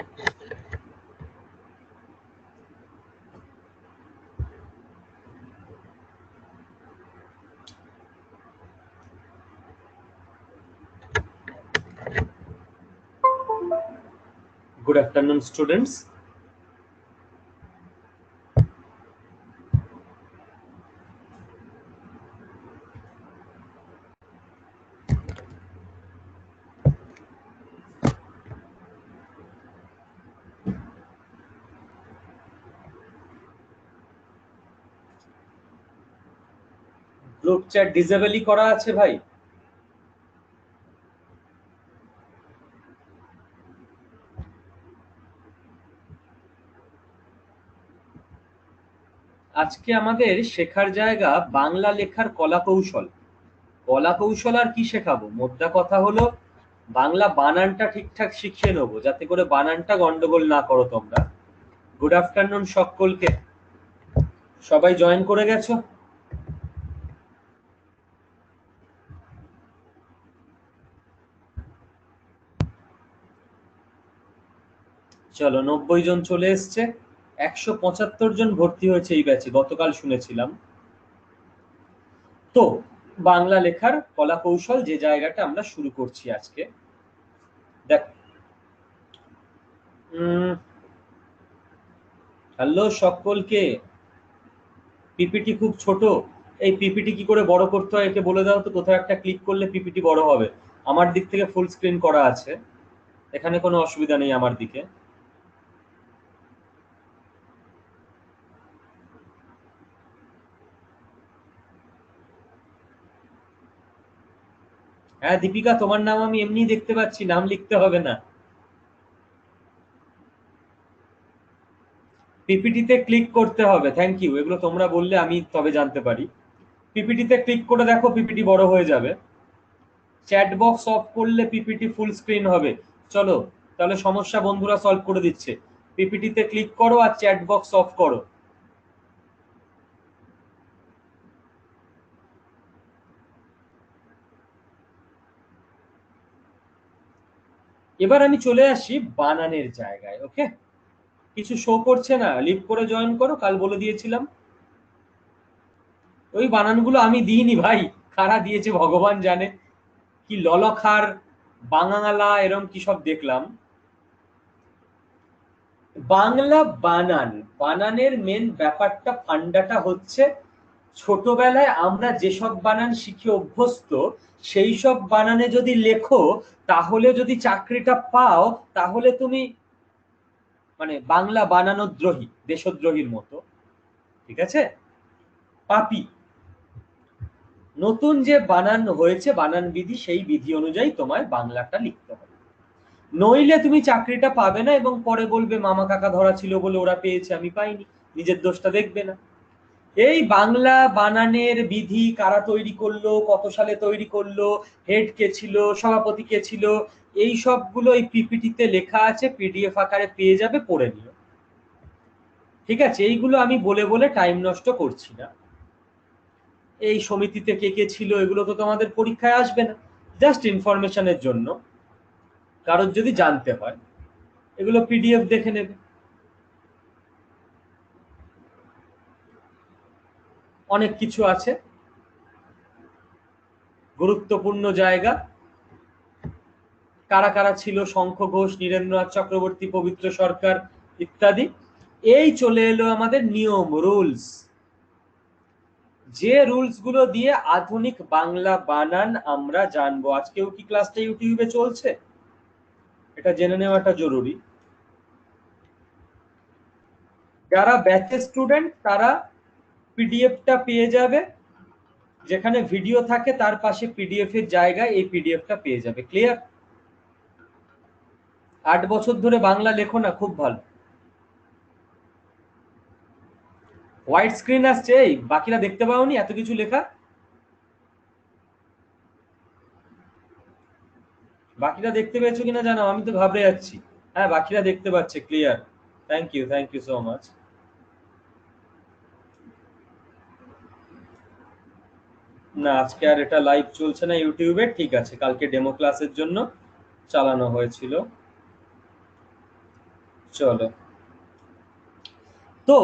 Good afternoon, students. Group chat ডিসেবলই করা আছে ভাই। আজকে আমাদের শেখার জায়গা বাংলা লেখার কলা কৌশল। কলা কৌশল আর কি শেখাবো, মোদ্দা কথা হলো বাংলা বানানটা ঠিকঠাক শিখিয়ে নেবো, যাতে করে বানানটা গন্ডগোল না করো তোমরা। গুড আফটারনুন সকলকে, সবাই জয়েন করে গেছো? চলো, 90 জন চলে এসছে, 175 জন ভর্তি হয়েছে এই ব্যাচে, গতকাল শুনেছিলাম। তো বাংলা লেখার কলা কৌশল যে জায়গাটা আমরা শুরু করছি আজকে, দেখ। হ্যালো সকলকে। পিপিটি খুব ছোট, এই পিপিটি কি করে বড় করতে হয় একে বলে দাও তো। কোথাও একটা ক্লিক করলে পিপিটি বড় হবে। আমার দিক থেকে ফুল স্ক্রিন করা আছে, এখানে কোনো অসুবিধা নেই আমার দিকে। হ্যাঁ দীপিকা, তোমার নাম আমি এমনি দেখতে পাচ্ছি, নাম লিখতে হবে না। পিপিটিতে ক্লিক করতে হবে, থ্যাংক ইউ। এগুলো তোমরা বললে আমি তবে জানতে পারি। পিপিটিতে ক্লিক করে দেখো, পিপিটি বড় হয়ে যাবে। চ্যাট বক্স অফ করলে পিপিটি ফুল স্ক্রিন হবে। চলো তাহলে সমস্যা বন্ধুরা সলভ করে দিচ্ছে। পিপিটিতে ক্লিক করো আর চ্যাট বক্স অফ করো। এবার আমি চলে আসি বানানের জায়গায়। ওকে, কিছু শো করছে না, লিভ করে জয়েন করো, কাল বলে দিয়েছিলাম। ওই বানানগুলো আমি দিইনি ভাই, কারা দিয়েছে ভগবান জানে। কি ললখার, বাঙালা, এরম কি সব দেখলাম। বাংলা বানান, বানানের মেন ব্যাপারটা, ফান্ডাটা হচ্ছে ছোটবেলায় আমরা যেসব বানান শিখে অভ্যস্ত, সেই সব বানানে যদি লেখো, তাহলে যদি চাকরিটা পাও, তাহলে তুমি মানে বাংলা বানানোদ্রোহী, দেশদ্রোহীর মতো। ঠিক আছে, পাপি। নতুন যে বানান হয়েছে, বানান বিধি, সেই বিধি অনুযায়ী তোমায় বাংলাটা লিখতে হবে, নইলে তুমি চাকরিটা পাবে না। এবং পরে বলবে মামা কাকা ধরা ছিল বলে ওরা পেয়েছে, আমি পাইনি, নিজের দোষটা দেখবে না। এই বাংলা বানানের বিধি কারা তৈরি করলো, কত সালে তৈরি করলো, হেড কে ছিল, সভাপতি কে ছিল, এই সবগুলো এই পিপিটিতে লেখা আছে, পিডিএফ আকারে পেয়ে যাবে, পড়ে নিও। ঠিক আছে, এইগুলো আমি বলে বলে টাইম নষ্ট করছি না। এই সমিতিতে কে কে ছিল এগুলো তো তোমাদের পরীক্ষায় আসবে না, জাস্ট ইনফরমেশনের জন্য, কারোর যদি জানতে হয় এগুলো পিডিএফ দেখে নেবে। অনেক কিছু আছে, গুরুত্বপূর্ণ জায়গা। কারা কারা ছিল, শঙ্খ ঘোষ, নীরেন্দ্রনাথ চক্রবর্তী, পবিত্র সরকার ইত্যাদি। এই চলে এলো আমাদের নিয়ম, রুলস। যে রুলস গুলো দিয়ে আধুনিক বাংলা বানান আমরা জানবো। আজকেও কি ক্লাসটা ইউটিউবে চলছে, এটা জেনে নেওয়াটা জরুরি। যারা ব্যাচের স্টুডেন্ট তারা পিডিএফটা পেয়ে যাবে, যেখানে ভিডিও থাকে তার পাশে পিডিএফ এর জায়গায় এই পিডিএফটা পেয়ে যাবে। ক্লিয়ার? 8 বছর ধরে বাংলা লেখো না, খুব ভালো। হোয়াইট স্ক্রিন আসছে, এই বাকিরা দেখতে পাওনি এত কিছু লেখা? বাকিরা দেখতে পেয়েছো কিনা জানো, আমি তো ঘাবড়ে যাচ্ছি। হ্যাঁ বাকিরা দেখতে পাচ্ছে, clear, thank you so much. না আজকে আর এটা লাইভ চলছে না ইউটিউবে, ঠিক আছে, কালকে ডেমো ক্লাসের জন্য চালানো হয়েছিল। চলো, তো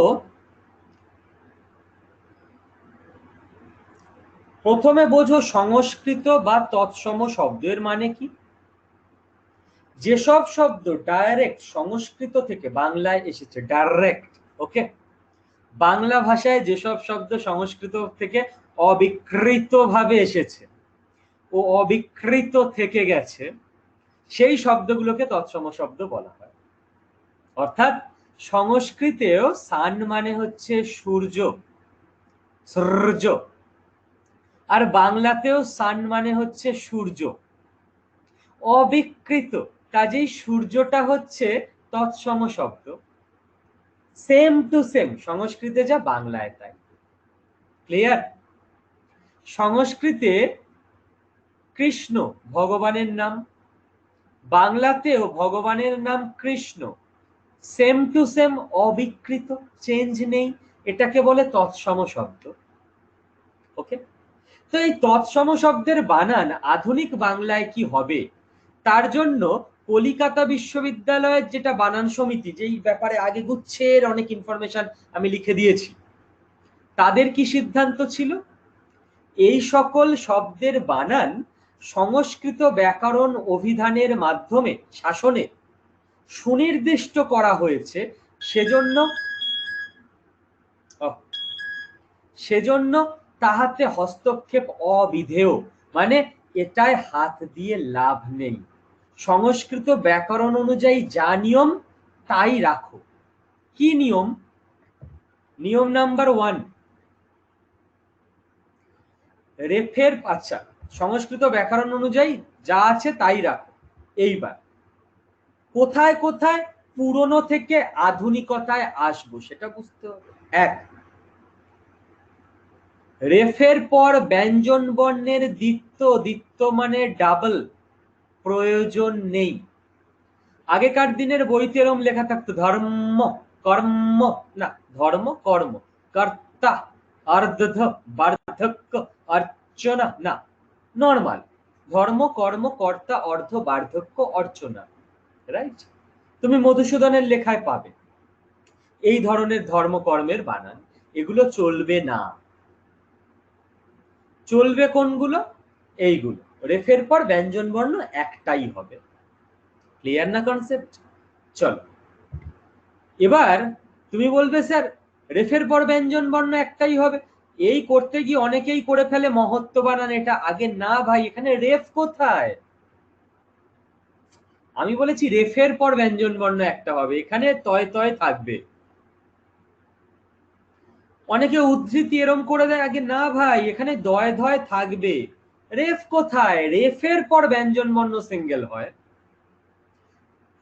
প্রথমে বোঝো সংস্কৃত বা তৎসম শব্দের মানে কি। যেসব শব্দ ডাইরেক্ট সংস্কৃত থেকে বাংলায় এসেছে, ডাইরেক্ট, ওকে, বাংলা ভাষায় যেসব শব্দ সংস্কৃত থেকে অবিকৃত ভাবে এসেছে ও অবিকৃত থেকে গেছে, সেই শব্দগুলোকে তৎসম শব্দ বলা হয়। অর্থাৎ সংস্কৃতেও সান মানে হচ্ছে সূর্য, সূর্য, আর বাংলাতেও সান মানে হচ্ছে সূর্য, অবিকৃত, কাজেই সূর্যটা হচ্ছে তৎসম শব্দ, সেম টু সেম সংস্কৃতে যা বাংলায় তাই। ক্লিয়ার? সংস্কৃতে কৃষ্ণ ভগবানের নাম, বাংলাতেও ভগবানের নাম কৃষ্ণ, সেম টু সেম, অবিকৃত, চেঞ্জ নেই, এটাকে বলে তৎসম শব্দ। ওকে, তো এই তৎসম শব্দের বানান আধুনিক বাংলায় কি হবে, তার জন্য কলিকাতা বিশ্ববিদ্যালয়ের যেটা বানান সমিতি, যেই ব্যাপারে আগে গুচ্ছের অনেক ইনফরমেশন আমি লিখে দিয়েছি, তাদের কি সিদ্ধান্ত ছিল, এই সকল শব্দের বানান সংস্কৃত ব্যাকরণ অভিধানের মাধ্যমে শাসনে সুনির্দিষ্ট করা হয়েছে, সেজন্য তাহাতে হস্তক্ষেপ অবিধেয়, মানে এটায় হাত দিয়ে লাভ নেই, সংস্কৃত ব্যাকরণ অনুযায়ী যা নিয়ম তাই রাখো। কি নিয়ম? নিয়ম নাম্বার 1, রেফের, আচ্ছা, সংস্কৃত ব্যাকরণ অনুযায়ী যা আছে তাই রাখো। এইবার কোথায় কোথায় পুরনো থেকে আধুনিকতায় আসবো সেটা বুঝতে হবে। 1, রেফের পর ব্যঞ্জন বর্ণের দ্বিত্ব, দ্বিত্ব মানে ডাবল, প্রয়োজন নেই। আগেকার দিনের বইতে এরকম লেখা থাকতো ধর্ম কর্ম, না, ধর্ম কর্ম, কর্তা অর্ধ বার্ধক্য অর্চনা, না, নরমাল ধর্ম কর্ম কর্তা অর্ধ বার্ধক্য অর্চনা, রাইট? তুমি মধুসূদনের লেখায় পাবে এই ধরনের ধর্মকর্মের বানান। এগুলো চলবে না। চলবে কোনগুলো? এইগুলো, রেফের পর ব্যঞ্জন বর্ণ একটাই হবে। ক্লিয়ার না কনসেপ্ট? চলো, এবার তুমি বলবে স্যার রেফের পর ব্যঞ্জন বর্ণ একটাই হবে, এই করতে গিয়ে অনেকেই করে ফেলে মহত্ব বানান এটা। আগে না ভাই, এখানে রেফ কোথায়? আমি বলেছি রেফের পর ব্যঞ্জন বর্ণ একটা হবে, এখানে তয় তয় থাকবে। অনেকে উদ্ধৃতি এরম করে দেয়, আগে না ভাই এখানে দয় ধয় থাকবে, রেফ কোথায়? রেফের পর ব্যঞ্জন বর্ণ সিঙ্গেল হয়।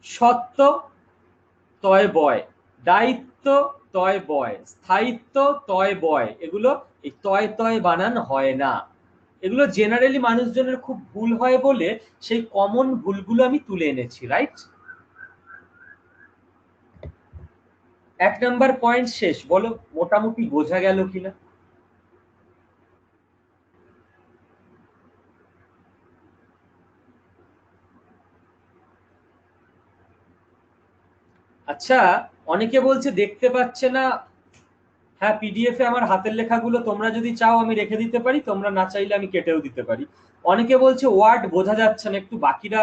সত্য তয় বয়, দায়িত্ব তয় বয়, স্থায়িত্ব তয় বয়, এগুলো এই তয় তয় বানান হয় না। এগুলো জেনারেলি মানুষজনের খুব ভুল হয় বলে সেই কমন ভুলগুলো আমি তুলে এনেছি, রাইট? 1 নাম্বার পয়েন্ট শেষ। বলো মোটামুটি বোঝা গেল কিনা? আচ্ছা, অনেকে বলছে দেখতে পাচ্ছে না। হ্যাঁ, পিডিএফ এ আমার হাতের লেখাগুলো তোমরা যদি চাও আমি রেখে দিতে পারি, তোমরা না চাইলে আমি কেটেও দিতে পারি। অনেকে বলছে ওয়ার্ড বোঝা যাচ্ছে না, একটু বাকিরা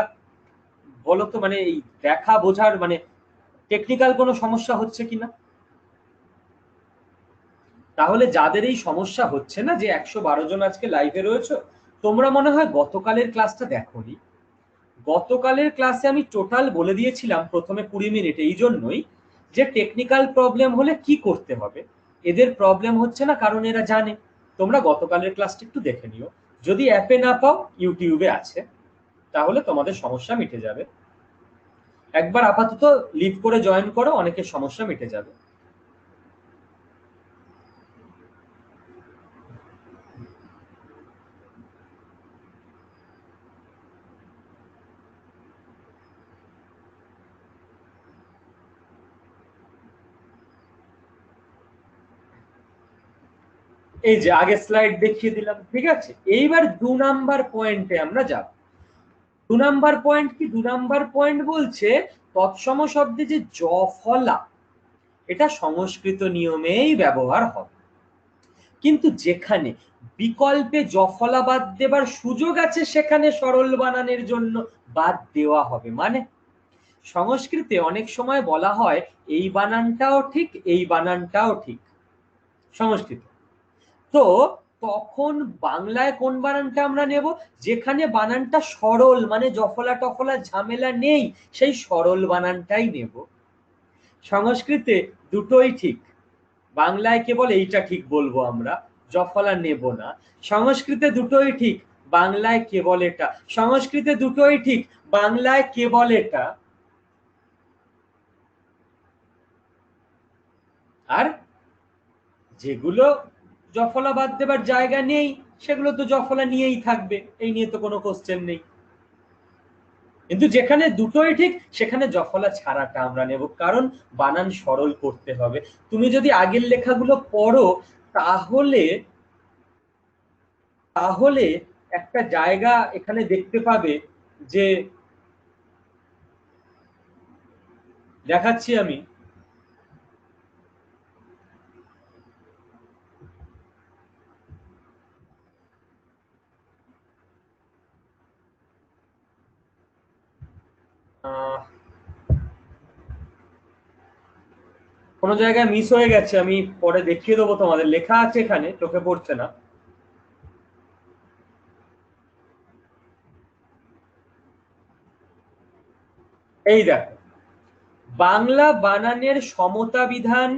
বলো তো, মানে এই দেখা বোঝার মানে টেকনিক্যাল কোনো সমস্যা হচ্ছে কিনা। তাহলে যাদের এই সমস্যা হচ্ছে না, যে 112 জন আজকে লাইভে রয়েছে, তোমরা মনে হয় গতকালের ক্লাসটা দেখোনি। গতকালের ক্লাসে আমি টোটাল বলে দিয়েছিলাম প্রথমে 20 মিনিট, এই জন্যই যে টেকনিক্যাল প্রবলেম হলে কি করতে হবে। এদের প্রবলেম হচ্ছে না কারণ এরা জানে। তোমরা গতকালের ক্লাসটা একটু দেখে নিও, যদি অ্যাপে না পাও ইউটিউবে আছে, তাহলে তোমাদের সমস্যা মিটে যাবে। একবার আপাতত লিভ করে জয়েন করো, অনেকের সমস্যা মিটে যাবে। এই যে আগের স্লাইড দেখিয়ে দিলাম, ঠিক আছে? এইবার 2 নাম্বার পয়েন্টে আমরা যাব। 2 নাম্বার পয়েন্ট কি? 2 নাম্বার পয়েন্ট বলছে তৎসম শব্দে যে জফলা, এটা সংস্কৃত নিয়মেই ব্যবহার হবে। কিন্তু যেখানে বিকল্পে জফলা বাদ দেবার সুযোগ আছে সেখানে সরল বানানের জন্য বাদ দেওয়া হবে। মানে সংস্কৃতে অনেক সময় বলা হয় এই বানানটাও ঠিক, এই বানানটাও ঠিক সংস্কৃত। তো তখন বাংলায় কোন বানানটা আমরা নেব? যেখানে বানানটা সরল, মানে জফলা টফলা ঝামেলা নেই, সেই সরল বানানটাই নেব। সংস্কৃতে দুটোই ঠিক, বাংলায় কেবল এইটা ঠিক বলবো আমরা, জফলা নেব না। সংস্কৃতে দুটোই ঠিক, বাংলায় কেবল এটা। সংস্কৃতে দুটোই ঠিক, বাংলায় কেবল এটা। আর যেগুলো জফলা বাদ দেবার জায়গা নেই সেগুলো তো জফলা নিয়েই থাকবে, এই নিয়ে তো কোনো কোশ্চেন নেই। কিন্তু যেখানে দুটোই ঠিক সেখানে জফলা ছাড়াটা আমরা নেব, কারণ বানান সরল করতে হবে। তুমি যদি আগের লেখাগুলো পড়ো তাহলে তাহলে একটা জায়গা এখানে দেখতে পাবে যে, দেখাচ্ছি আমি, কোনো জায়গায় মিস হয়ে গেছে, আমি পরে দেখিয়ে দেবো তোমাদের, লেখা আছে এখানে, চোখে পড়ছে না। এই দেখো, বাংলা বানানের সমতা বিধান,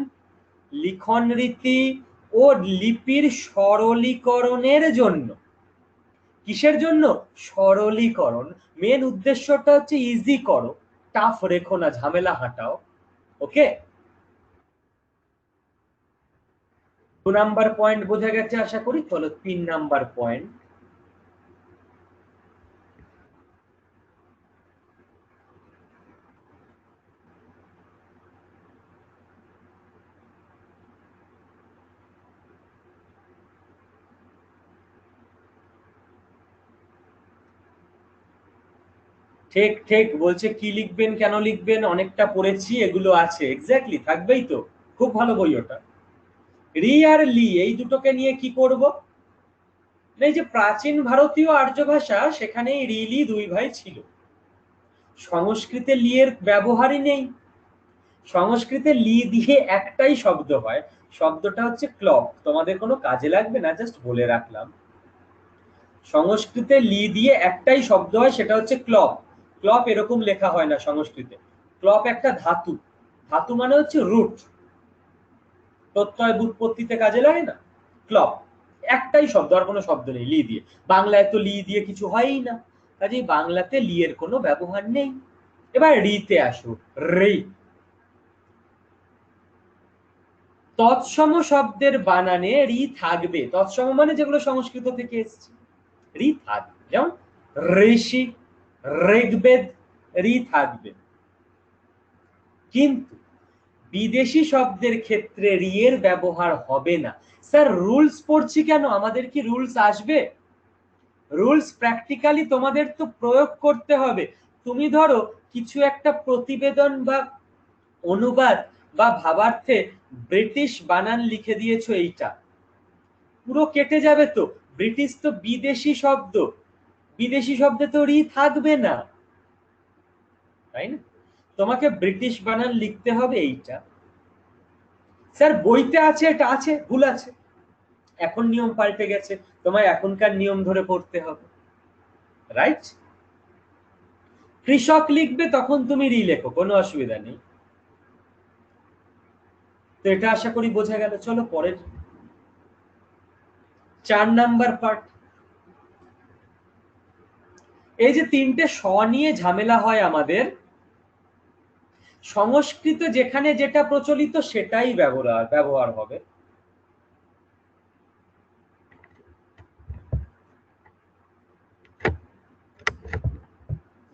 লিখন রীতি ও লিপির সরলীকরণের জন্য। কিসের জন্য? সরলীকরণ। মেন উদ্দেশ্যটা হচ্ছে ইজি করো, টাফ রেখো না, ঝামেলা হাঁটাও। ওকে, 2 নাম্বার পয়েন্ট বোঝা গেছে আশা করি। চলো 3 নাম্বার পয়েন্ট। ঠিক ঠিক বলছে, কি লিখবেন কেন লিখবেন অনেকটা পড়েছি, এগুলো আছে, এক্স্যাক্টলি থাকবেই তো, খুব ভালো বই ওটা। রি আর লি এই দুটোকে নিয়ে কি করব? এই যে প্রাচীন ভারতীয় আর্য ভাষা, সেখানে রি লি দুই ভাই ছিল। সংস্কৃতে লি এর ব্যবহারই নেই। সংস্কৃতে লি দিয়ে একটাই শব্দ হয়, শব্দটা হচ্ছে ক্লব। তোমাদের কোনো কাজে লাগবে না, জাস্ট বলে রাখলাম। সংস্কৃতে লি দিয়ে একটাই শব্দ হয়, সেটা হচ্ছে ক্লব। ক্লব এরকম লেখা হয় না সংস্কৃতে। ক্লব একটা ধাতু, ধাতু মানে হচ্ছে রুট, প্রত্যয় বুৎপত্তিতে কাজে লাগে না। ক্লব একটাই শব্দ, আর কোনো শব্দ নেই লি দিয়ে। বাংলায় তো লি দিয়ে কিছু হয়ই না, কাজেই বাংলাতে লি এর কোনো ব্যবহার নেই। এবার রিতে আসো, রি। তৎসম শব্দের বানানে রি থাকবে, তৎসম মানে যেগুলো সংস্কৃত থেকে এসেছে, রি থাকবে। যেমন ঋষি, ঋগ্বেদ, রি থাকবে। কিন্তু বিদেশি শব্দের ক্ষেত্রে রি এর ব্যবহার হবে না। স্যার রুলস পড়ছি কেন? আমাদের কি রুলস আসবে? রুলস প্র্যাকটিক্যালি তোমাদের তো প্রয়োগ করতে হবে। তুমি ধরো কিছু একটা প্রতিবেদন বা অনুবাদ বা ভাবার্থে ব্রিটিশ বানান লিখে দিয়েছো, এইটা পুরো কেটে যাবে তো। ব্রিটিশ তো বিদেশি শব্দ, বিদেশি শব্দে তো রি থাকবে না, তাই না? তোমাকে ব্রিটিশ বানান লিখতে হবে এইটা। স্যার বইতে আছে, এটা আছে, ভুল আছে, এখন নিয়ম পাল্টে গেছে, তোমায় এখনকার নিয়ম ধরে পড়তে হবে, রাইট? কৃষক লিখবে তখন তুমি রি লেখো, কোনো অসুবিধা নেই। তো এটা আশা করি বোঝা গেল। চলো পরের 4 নাম্বার পার্ট। এই যে 3টে স নিয়ে ঝামেলা হয় আমাদের, সংস্কৃত যেখানে যেটা প্রচলিত সেটাই ব্যবহার হবে।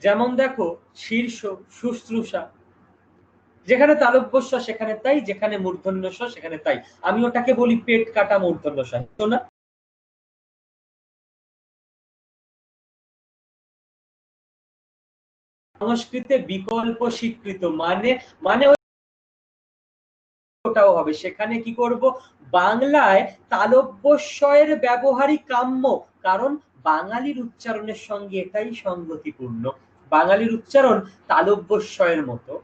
যেমন দেখো, শীর্ষ, শুশ্রূষা, যেখানে তালব্যস্ব সেখানে তাই, যেখানে মূর্ধন্যস্ব সেখানে তাই। আমি ওটাকে বলি পেট কাটা মূর্ধন্যস্ব, তো না? সংস্কৃতে বিকল্প স্বীকৃত মানে মানে ওটাও হবে। সেখানে কি করব, বাংলায় তালব্যস্বয়ের ব্যবহারই কাম্য, কারণ বাঙালির উচ্চারণের সঙ্গে এটাই সঙ্গতিপূর্ণ। বাঙালির উচ্চারণ তালব্যস্বয়ের মতো।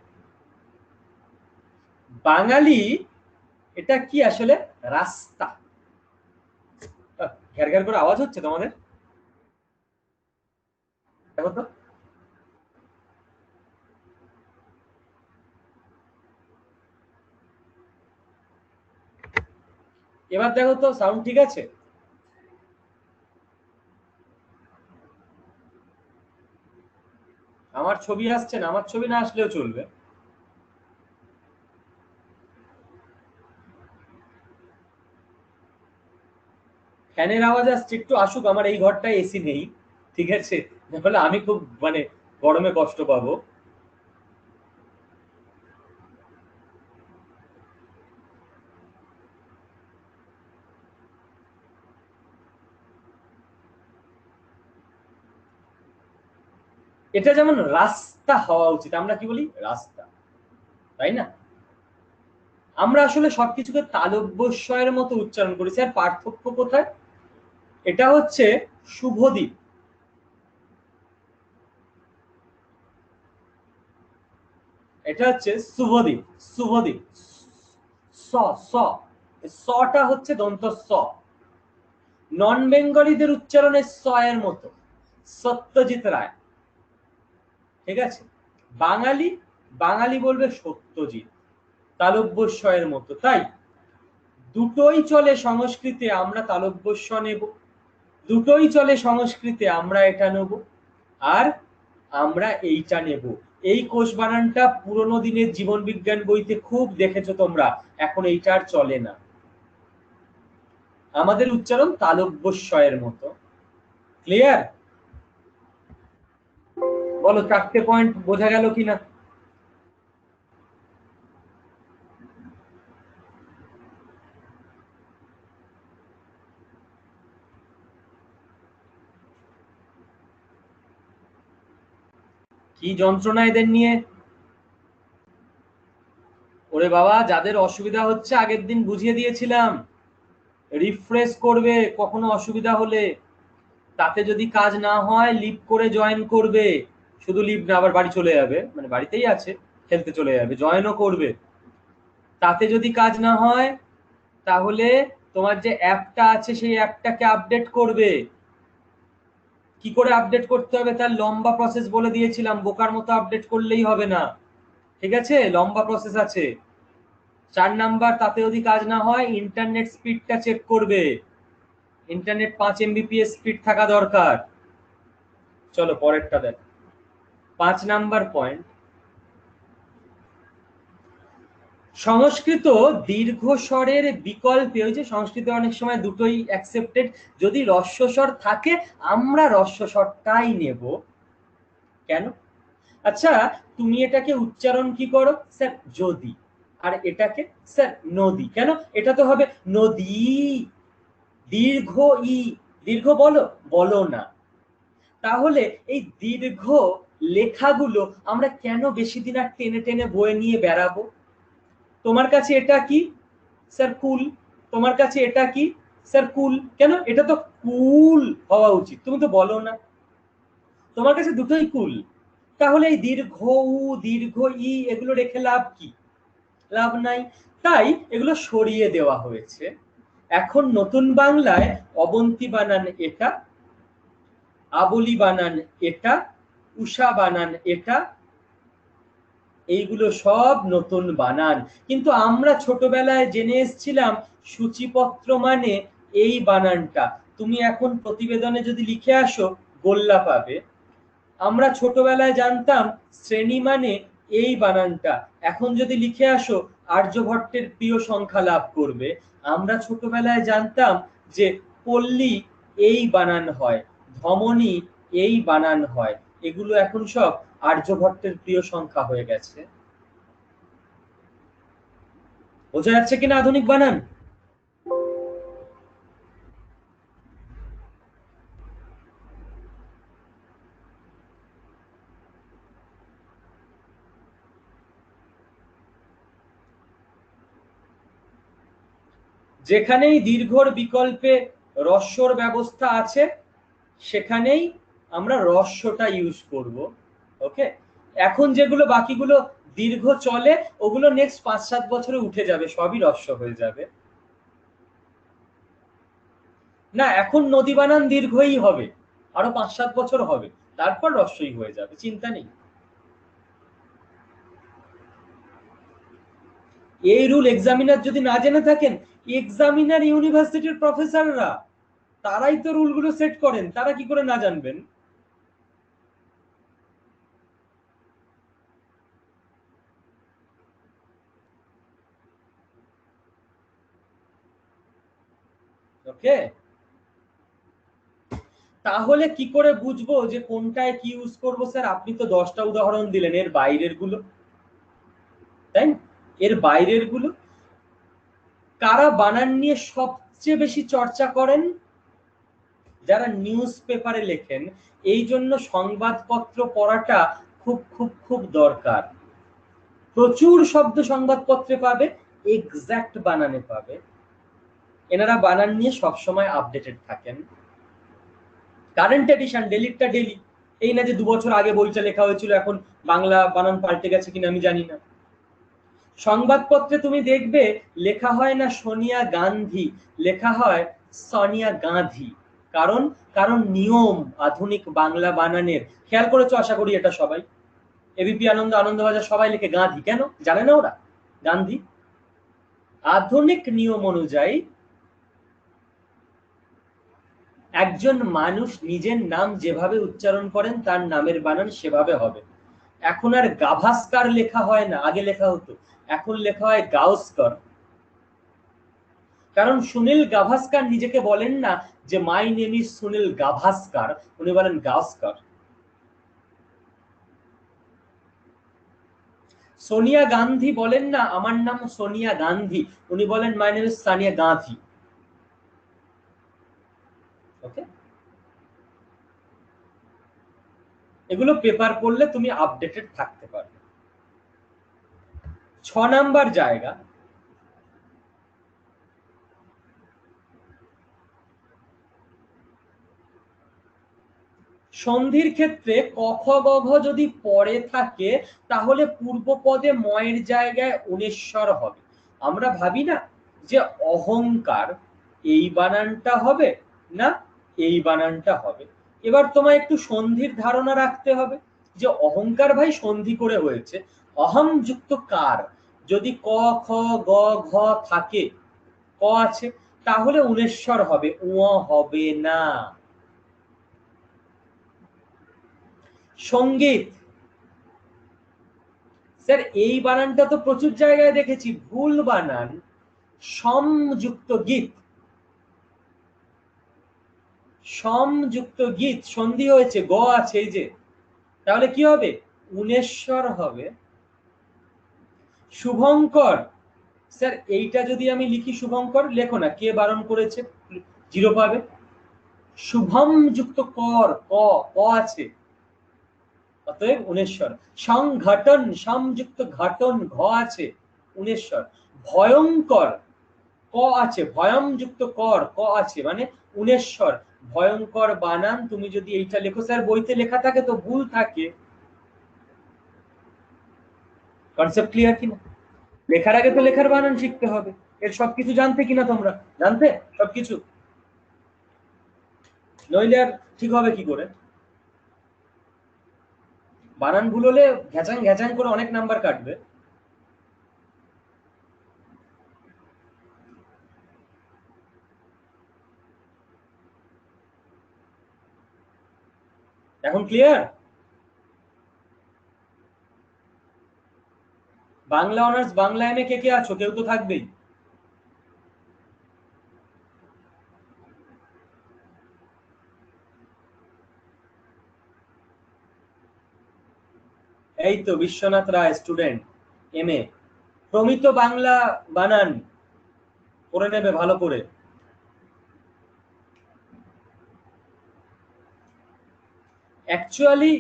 বাঙালি এটা কি আসলে রাস্তা। ঘ্যার ঘ্যার করে আওয়াজ হচ্ছে তোমাদের, দেখো তো। এবার দেখো তো সাউন্ড ঠিক আছে? আমার ছবি আসছে না? আমার ছবি না আসলেও চলবে। ফ্যানের আওয়াজ আসছে, একটু আসুক। আমার এই ঘরটায় এসি নেই, ঠিক আছে, তাহলে আমি খুব মানে গরমে কষ্ট পাবো। এটা যেমন রাস্তা হওয়া উচিত, আমরা কি বলি রাস্তা, তাই না? আমরা আসলে সবকিছুকে তালব্যস্বয়ের মতো উচ্চারণ করি। স্যার পার্থক্য কোথায়? এটা হচ্ছে শুভদ্বীপ, এটা হচ্ছে শুভদ্বীপ। শুভদ্বীপ স স সটা হচ্ছে দন্ত স। নন বেঙ্গলিদের উচ্চারণে স এর মতো, সত্যজিৎ রায়, ঠিক আছে। বাঙালি বাঙালি বলবে সত্যজিৎ, তালব্যস্বয়ের মতো। তাই দুটোই চলে সংস্কৃতে, আমরা তালব্যস্ব নেব। দুটোই চলে সংস্কৃতে, আমরা এটা নেব আর আমরা এইটা নেব। এই কোষ বানানটা পুরোনো দিনের জীবন বিজ্ঞান বইতে খুব দেখেছো তোমরা, এখন এইটা আর চলে না। আমাদের উচ্চারণ তালব্যস্বয়ের মতো। ক্লিয়ার? বলো 4টে পয়েন্ট বোঝা গেল কিনা? কি যন্ত্রণা এদের নিয়ে। ওরে বাবা, যাদের অসুবিধা হচ্ছে আগের দিন বুঝিয়ে দিয়েছিলাম, রিফ্রেশ করবে কখনো অসুবিধা হলে। তাতে যদি কাজ না হয় লিভ করে জয়েন করবে। শুধু লিভ না, আবার বাড়ি চলে যাবে, মানে বাড়িতেই আছে, খেলতে চলে যাবে, জয়েনও করবে। তাতে যদি কাজ না হয় তাহলে তোমার যে অ্যাপটা আছে সেই অ্যাপটাকে আপডেট করবে। কি করে আপডেট করতে হবে তার লম্বা প্রসেস বলে দিয়েছিলাম, বোকার মতো আপডেট করলেই হবে না, ঠিক আছে, লম্বা প্রসেস আছে। 4 নাম্বার, তাতে যদি কাজ না হয় ইন্টারনেট স্পিডটা চেক করবে। ইন্টারনেট 5 Mbps স্পিড থাকা দরকার। চলো পরেরটা দেখ। 5 নাম্বার পয়েন্ট, সংস্কৃত দীর্ঘ স্বরের বিকল্পে, ওই যে সংস্কৃতে অনেক সময় দুটোই অ্যাকসেপ্টেড, যদি হ্রস্বস্বর থাকে আমরা হ্রস্বস্বরটাই নেব। কেন? আচ্ছা, তুমি এটাকে উচ্চারণ কি করো স্যার? যদি। আর এটাকে স্যার নদী। কেন? এটা তো হবে নদী। দীর্ঘ ই, দীর্ঘ বলো, বলো না। তাহলে এই দীর্ঘ লেখাগুলো আমরা কেন বেশি দিন আর টেনে টেনে বয়ে নিয়ে বেড়াবো? তোমার কাছে এটা কি? স্যার কুল। তোমার কাছে এটা কি? স্যার কুল। কেন? এটা তো কুল হওয়া উচিত, তুমি তো বলো না। তোমার কাছে দুটোই কুল। তাহলে এই দীর্ঘ উ, দীর্ঘ ই এগুলো রেখে লাভ কি? লাভ নাই। তাই এগুলো সরিয়ে দেওয়া হয়েছে। এখন নতুন বাংলায় অবন্তী বানান এটা, আবলি বানান এটা, উষা বানান এটা, এইগুলো সব নতুন বানান। কিন্তু আমরা ছোটবেলায় জেনে এসেছিলাম সূচিপত্র মানে এই বানানটা। তুমি এখন প্রতিবেদনে যদি লিখে আসো গোল্লা পাবে। আমরা ছোটবেলায় জানতাম শ্রেণী মানে এই বানানটা, এখন যদি লিখে আসো আর্যভট্টের প্রিয় সংখ্যা লাভ করবে। আমরা ছোটবেলায় জানতাম যে পল্লী এই বানান হয়, ধমনী এই বানান হয়, এগুলো এখন সব আর্যভট্টের প্রিয় সংখ্যা হয়ে গেছে। বোঝা যাচ্ছে কিনা আধুনিক বানান? যেখানেই দীর্ঘর বিকল্পে রস্যর ব্যবস্থা আছে সেখানেই আমরা রস্যটা ইউজ করব। ওকে, এখন যেগুলো বাকিগুলো দীর্ঘ চলে ওগুলো নেক্সট 5-7 বছরে উঠে যাবে, সবই রস্য হয়ে যাবে। না, এখন নদী বানান দীর্ঘই হবে, আরো 5-7 বছর হবে, তারপর রস্যই হয়ে যাবে, চিন্তা নেই। এই রুল এক্সামিনার যদি না জেনে থাকেন, এক্সামিনার ইউনিভার্সিটির প্রফেসররা, তারাই তো রুলগুলো সেট করেন, তারা কি করে না জানবেন? ওকে, তাহলে কি করে বুঝবো যে কোনটায় কি ইউজ করব? স্যার আপনি তো 10টা উদাহরণ দিলেন, এর বাইরের গুলো, তাই না? এর বাইরের গুলো কারা বানান নিয়ে সবচেয়ে বেশি চর্চা করেন? যারা নিউজ পেপারে লেখেন। এই জন্য সংবাদপত্র পড়াটা খুব খুব খুব দরকার। প্রচুর শব্দ সংবাদপত্রে পাবে, এক্সাক্ট বানানে পাবে। এনারা বানান নিয়ে সবসময় আপডেটেড থাকেন। কারেন্ট এডিশন, ডেলিটা ডেলি, এই না যে 2 বছর আগে বইটা লেখা হয়েছিল, এখন বাংলা বানান পাল্টে গেছে কিনা আমি জানি না। সংবাদপত্রে তুমি দেখবে লেখা হয় না সোনিয়া গান্ধী, লেখা হয় সোনিয়া গাঁধী। কারণ কারণ নিয়ম আধুনিক বাংলা বানানের। খেয়াল করেছো আশা করি এটা সবাই? এবিপি আনন্দ, আনন্দবাজার সবাই লিখে গাঁধী, কেন জানে না ওরা? গান্ধী। আধুনিক নিয়ম অনুযায়ী একজন মানুষ নিজের নাম যেভাবে উচ্চারণ করেন তার নামের বানান সেভাবে হবে। এখন আর গাভাস্কার লেখা হয় না, আগে লেখা হতো, এখন লেখা হয় গাওস্কর। কারণ সুনীল গাভাস্কার নিজেকে বলেন না যে মাই নেম ইজ সুনীল গাভাস্কার, উনি বলেন গাওস্কর। সোনিয়া গান্ধী বলেন না আমার নাম সোনিয়া গান্ধী, উনি বলেন my name is Sania Gandhi. Okay, এগুলো পেপার পড়লে তুমি আপডেটেড থাকতে পারবে। 6 নাম্বার জায়গা, সন্ধির ক্ষেত্রে কখ গঘ যদি পরে থাকে তাহলে পূর্ব পদে ময়ের জায়গায় উনেশ্বর হবে। আমরা ভাবি না যে অহংকার এই বানানটা হবে না এই বানানটা হবে। এবার তোমায় একটু সন্ধির ধারণা রাখতে হবে যে অহংকার ভাই সন্ধি করে হয়েছে। অহম যুক্ত কার যদি ক খ গ ঘ থাকে, ক আছে, তাহলে উনেশ্বর হবে, উ হবে না। সঙ্গীত, স্যার এই বানানটা তো প্রচুর জায়গায় দেখেছি ভুল বানান। সমযুক্ত গীত, সমযুক্ত গীত, সন্ধি হয়েছে, গ আছে এই যে, তাহলে কি হবে? উনেশ্বর হবে। শুভঙ্কর, স্যার এইটা যদি আমি লিখি শুভঙ্কর, লেখো না, কে বারণ করেছে? 0 পাবে। শুভম যুক্ত কর, ক, ক আছে, অতএব উনেশ্বর। সংঘটন, সমযুক্ত ঘটন, ঘ আছে, উনেশ্বর। ভয়ঙ্কর, ক আছে, ভয়ম যুক্ত কর, ক আছে, মানে উনেশ্বর। ভয়ঙ্কর বানান তুমি যদি এইটা লেখো, স্যার বইতে লেখা থাকে তো ভুল থাকে। কনসেপ্ট ক্লিয়ার কিনা? লেখার আগে তো লেখার বানান শিখতে হবে। এর সবকিছু জানতে কিনা তোমরা? জানতে সবকিছু, নইলে আর ঠিক হবে কি করে? বানান ভুল হলে ঘ্যাচাং ঘ্যাচাং করে অনেক নাম্বার কাটবে। এখন clear? Bangla honours Bangla MA কে কে আছো? কেউ তো থাকবেই। এই তো বিশ্বনাথ রায় স্টুডেন্ট, এমএ। প্রমিত বাংলা বানান করে নেবে ভালো করে। অ্যাকচুয়ালি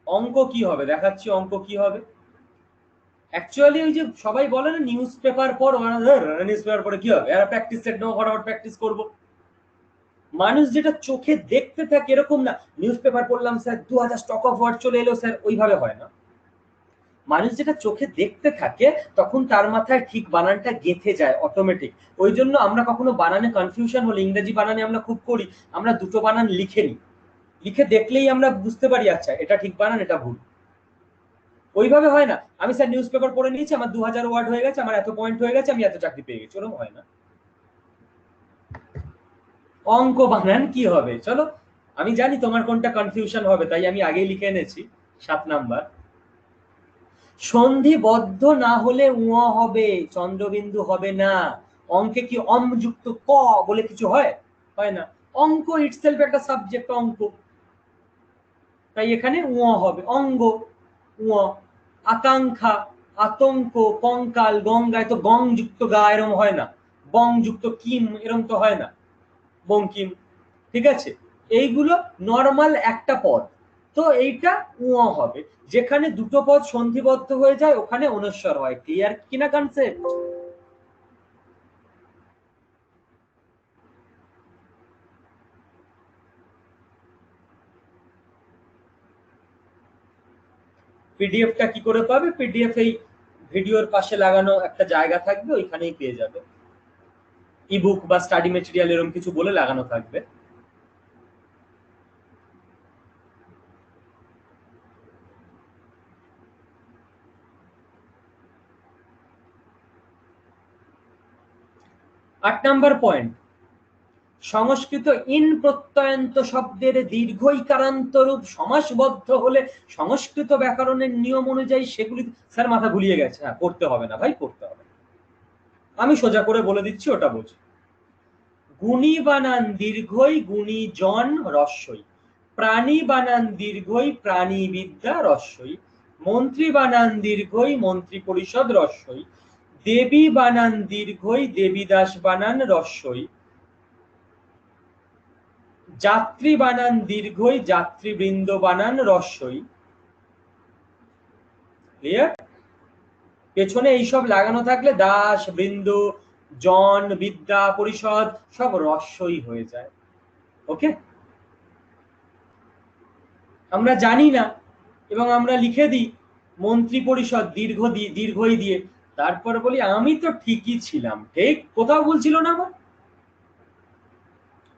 অঙ্ক কি হবে দেখাচ্ছি, অঙ্ক কি হবে। অ্যাকচুয়ালি ওই যে সবাই বলে না নিউজ পেপার পড়ো, নিউজ পেপার পড়ে কি হবে, এরা প্র্যাকটিস সেট নেবো, ফটাফট প্র্যাকটিস করবো। মানুষ যেটা চোখে দেখতে থাকে এরকম না, নিউজ পেপার পড়লাম স্যার 2000 স্টক অফ ওয়ার্ড চলে এলো স্যার, ওইভাবে হয় না। মানুষ যেটা চোখে দেখতে থাকে তখন তার মাথায় ঠিক বানানটা গেঁথে যায় অটোমেটিক। ওই জন্য আমরা কখনো বানানে কনফিউশন হলে, ইংরেজি বানানে আমরা খুব করি, আমরা দুটো বানান লিখে নিই, লিখে দেখলেই আমরা বুঝতে পারি আচ্ছা এটা ঠিক বানান এটা ভুল। ওইভাবে হয় না আমি স্যার নিউজ পেপার পড়ে নিয়েছি, আমার 2000 ওয়ার্ড হয়ে গেছে, আমার এত পয়েন্ট হয়ে গেছে, আমি এত চাকরি পেয়ে গেছি, ওরকম হয় না। অঙ্ক বানান কি হবে, চলো আমি জানি তোমার কোনটা কনফিউশন হবে, তাই আমি আগেই লিখে এনেছি 7 নাম্বার। সন্ধিবদ্ধ না হলে উয়া হবে, চন্দ্রবিন্দু হবে না। অঙ্কে কি অম যুক্ত ক বলে কিছু হয়? হয় না। অঙ্ক ইটসেলফ একটা সাবজেক্ট, অঙ্ক, তাই এখানে উয়া হবে, অঙ্গ, উয়া। আকাঙ্ক্ষা, আতঙ্ক, কঙ্কাল, গঙ্গায় তো গং যুক্ত গা এরম হয় না, বং যুক্ত কিম এরম তো হয় না, বঙ্কিম। ঠিক আছে, এইগুলো নরমাল একটা পদ, তো এইটা উয়া হবে। যেখানে দুটো পদ সন্ধিবদ্ধ হয়ে যায় ওখানে অনুস্বর হয়। ক্লিয়ার কিনা কনসেপ্ট? পিডিএফটা কি করে পাবে? পিডিএফ এই ভিডিওর পাশে লাগানো একটা জায়গা থাকবে, ওইখানেই পেয়ে যাবে। ইবুক বা স্টাডি মেটেরিয়াল এরকম কিছু বলে লাগানো থাকবে। আট নাম্বার পয়েন্ট, সংস্কৃত ইন প্রত্যয়ন্ত শব্দের দীর্ঘইকারান্ত রূপ সমাসবদ্ধ হলে সংস্কৃত ব্যাকরণের নিয়ম অনুযায়ী সেগুলি, স্যার মাথা ঘুরিয়ে গেছে, হ্যাঁ পড়তে হবে না ভাই, পড়তে হবে, আমি সোজা করে বলে দিচ্ছি, ওটা বোঝো। গুণী বানান দীর্ঘই গুণী জন রস্যই, প্রাণী বানান দীর্ঘই প্রাণী বিদ্যা রস্যই, মন্ত্রী বানান দীর্ঘই মন্ত্রী পরিষদ রস্যই, দেবী বানান দীর্ঘই দেবীদাস বানান রস্যই, যাত্রী বানান দীর্ঘই যাত্রীবৃন্দ বানান রস্যই। ক্লিয়ার? পেছনে এইসব লাগানো থাকলে দাস বৃন্দ জন বিদ্যা পরিষদ সব রস্যই হয়ে যায়। ওকে, আমরা জানি না এবং আমরা লিখে দিই মন্ত্রী পরিষদ দীর্ঘই দিয়ে, তারপর বলি আমি তো ঠিকই ছিলাম, ঠিক কোথাও ভুল ছিল না আমার।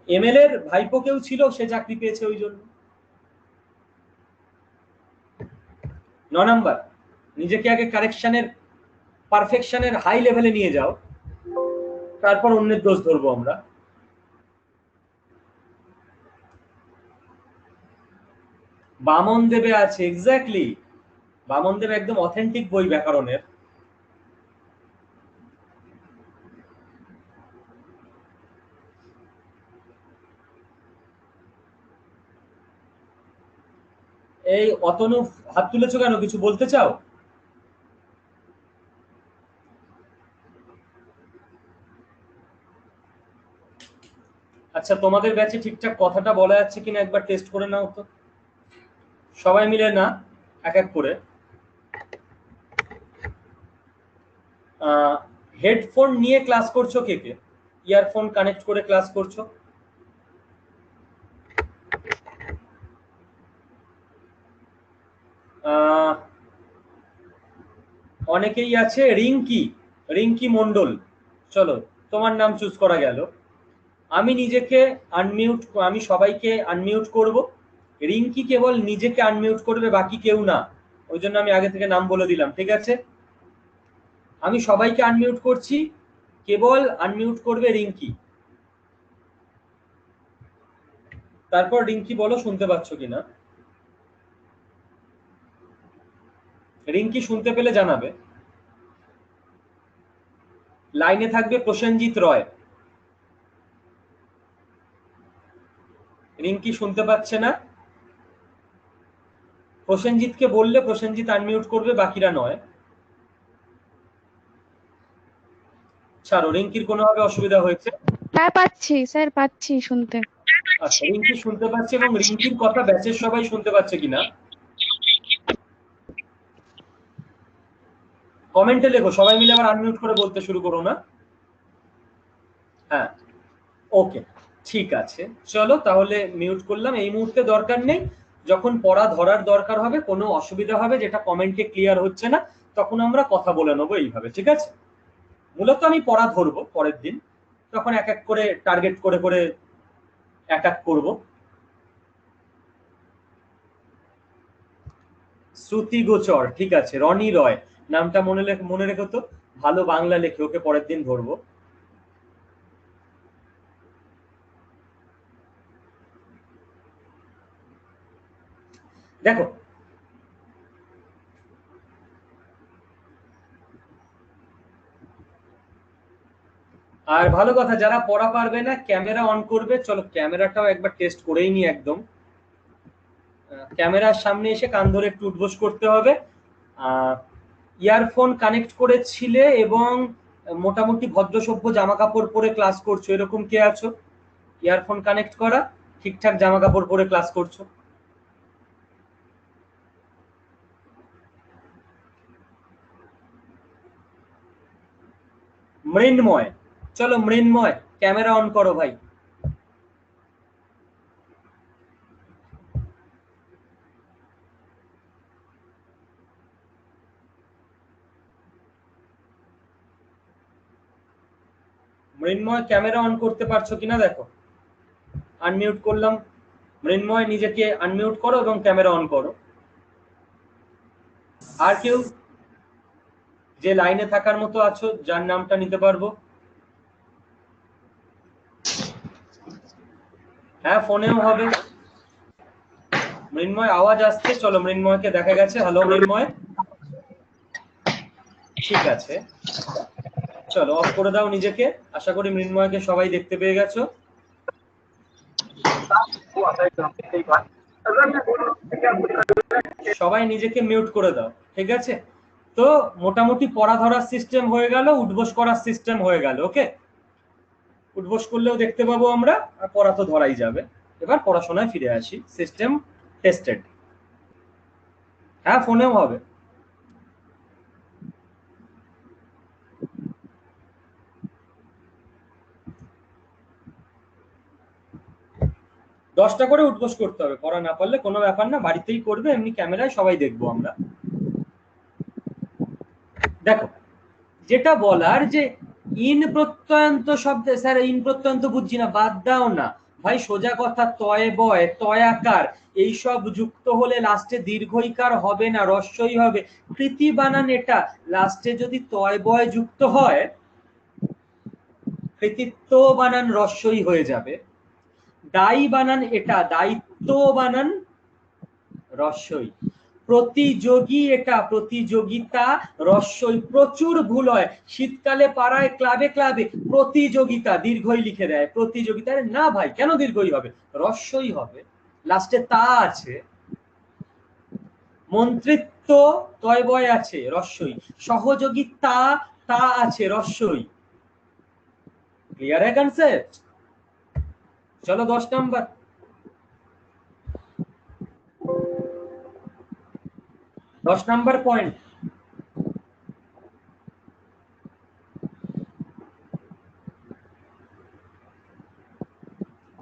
এমএলএ এর ভাইপো কেউ ছিল, সে চাকরি পেয়েছে ওই জন্য। 9 নাম্বার, নিজেকে আগে কারেকশনের পারফেকশনের হাই লেভেলে নিয়ে যাও, তারপর অন্যের দোষ ধরবো আমরা। বামন দেবে আছে, এক্স্যাক্টলি, বামন দেব একদম অথেন্টিক বই ব্যাকরণের। এই অতনু হাত তুলেছো কেন, কিছু বলতে চাও? আচ্ছা তোমাদের ব্যাচে ঠিকঠাক কথাটা বলা যাচ্ছে কিনা একবার টেস্ট করে নাও তো, সবাই মিলে না, এক এক করে। হেডফোন নিয়ে ক্লাস করছো কে কে? ইয়ারফোন কানেক্ট করে ক্লাস করছো? অনেকেই আছে। রিঙ্কি, রিঙ্কি মন্ডল, চলো তোমার নাম চুজ করা গেল। আমি নিজেকে আনমিউট, আমি সবাইকে আনমিউট করব, রিঙ্কি কেবল নিজেকে আনমিউট করবে, বাকি কেউ না, ওই জন্য আমি আগে থেকে নাম বলে দিলাম, ঠিক আছে? আমি সবাইকে আনমিউট করছি, কেবল আনমিউট করবে রিঙ্কি। তারপর রিঙ্কি বলো শুনতে পাচ্ছ কিনা। রিঙ্কি শুনতে পেলে জানাবে। লাইনে থাকবে প্রসেনজিৎ রয়। রিঙ্কি শুনতে পাচ্ছে না, প্রসেনজিৎকে বললে প্রসেনজিৎ আনমিউট করবে, বাকিরা নয়। ছাড়ো, রিঙ্কির কোনোভাবে অসুবিধা হয়েছে? হ্যাঁ পাচ্ছি স্যার, পাচ্ছি শুনতে। আচ্ছা, রিঙ্কি শুনতে পাচ্ছে এবং রিঙ্কির কথা ব্যাচের সবাই শুনতে পাচ্ছে কিনা? কমেন্টে লেখো, সবাই মিলে আবার আনমিউট করে বলতে শুরু করো না। হ্যাঁ, ওকে, ঠিক আছে, চলো তাহলে মিউট করলাম, এই মুহূর্তে দরকার নেই। যখন পড়া ধরার দরকার হবে, কোনো অসুবিধা হবে যেটা কমেন্টে ক্লিয়ার হচ্ছে না, তখন আমরা কথা বলে নেবো এইভাবে, ঠিক আছে? মূলত আমি পড়া ধরবো পরের দিন, তখন এক এক করে টার্গেট করে করে এক এক করবো। শ্রুতি গোচর, ঠিক আছে, রনি রয় নামটা মনে রেখো তো, ভালো বাংলা লেখে, ওকে পরের দিন ধরবো। দেখো, আর ভালো কথা, যারা পড়া পারবে না ক্যামেরা অন করবে, চলো ক্যামেরাটাও একবার টেস্ট করেই নি। একদম ক্যামেরার সামনে এসে কান ধরে একটু উঠবোস করতে হবে। ইয়ারফোন কানেক্ট করেছিলে এবং মোটামুটি ভদ্রসভ্য জামা কাপড় পরে ক্লাস করছো, এরকম কে আছো? ইয়ারফোন কানেক্ট করা, ঠিকঠাক জামা কাপড় পরে ক্লাস করছো? মৃন্ময়, চলো মৃন্ময় ক্যামেরা অন করো ভাই। মৃন্ময় ক্যামেরা অন করতে পারছো কিনা দেখো। আনমিউট করলাম, মৃন্ময় নিজেকে আনমিউট করো এবং ক্যামেরা অন করো। আর কেউ যে লাইনে থাকার মতো আছো, যার নামটা নিতে পারবো? হ্যাঁ, ফোনেও হবে। মৃন্ময় আওয়াজ আসছে, চলো মৃন্ময়কে দেখা গেছে। হ্যালো মৃন্ময়, ঠিক আছে, চলো অফ করে দাও নিজেকে। আশা করি মৃন্ময়কে সবাই দেখতে পেয়ে গেছো। সবাই নিজেকে মিউট করে দাও, ঠিক আছে? তো মোটামুটি পড়া ধরার সিস্টেম হয়ে গেল, উঠবোস করার সিস্টেম হয়ে গেল। ওকে, উঠবোস করলেও দেখতে পাবো আমরা, আর পড়া তো ধরাই যাবে। এবার পড়াশোনায় ফিরে আসি, সিস্টেম টেস্টেড। হ্যাঁ, ফোনেও হবে। দশটা করে উঠবোস করতে হবে, পড়া না পারলে কোনো ব্যাপার না, বাড়িতেই করবে, এমনি ক্যামেরায় সবাই দেখবো আমরা। দেখো, যেটা বলার যে ইন প্রত্যয়ন্ত শব্দে, স্যার ইন প্রত্যয়ন্ত বুঝছি না, বাদ দাও না ভাই, সোজা কথা, তয় বয় তয়াকার এইসব যুক্ত হলে লাস্টে দীর্ঘইকার হবে না, রস্যই হবে। কৃতি বানান এটা, লাস্টে যদি তয় বয় যুক্ত হয়, কৃতিত্ব বানান রস্যই হয়ে যাবে। দায়ী বানান এটা, দায়িত্ব বানান রস্যই। প্রতিযোগী এটা, প্রতিযোগিতা রস্যই। প্রচুর ভুল হয় শীতকালে পাড়ায় ক্লাবে ক্লাবে, প্রতিযোগিতা দীর্ঘই লিখে দেয়, প্রতিযোগিতা। না ভাই, কেন দীর্ঘই হবে? রস্যই হবে, লাস্টে তা আছে। মন্ত্রিত্ব তয় বয় আছে, রস্যই। সহযোগিতা তা আছে, রস্যই। ক্লিয়ার है কনসেপ্ট? চলো 10 নাম্বার। দশ নাম্বার পয়েন্ট,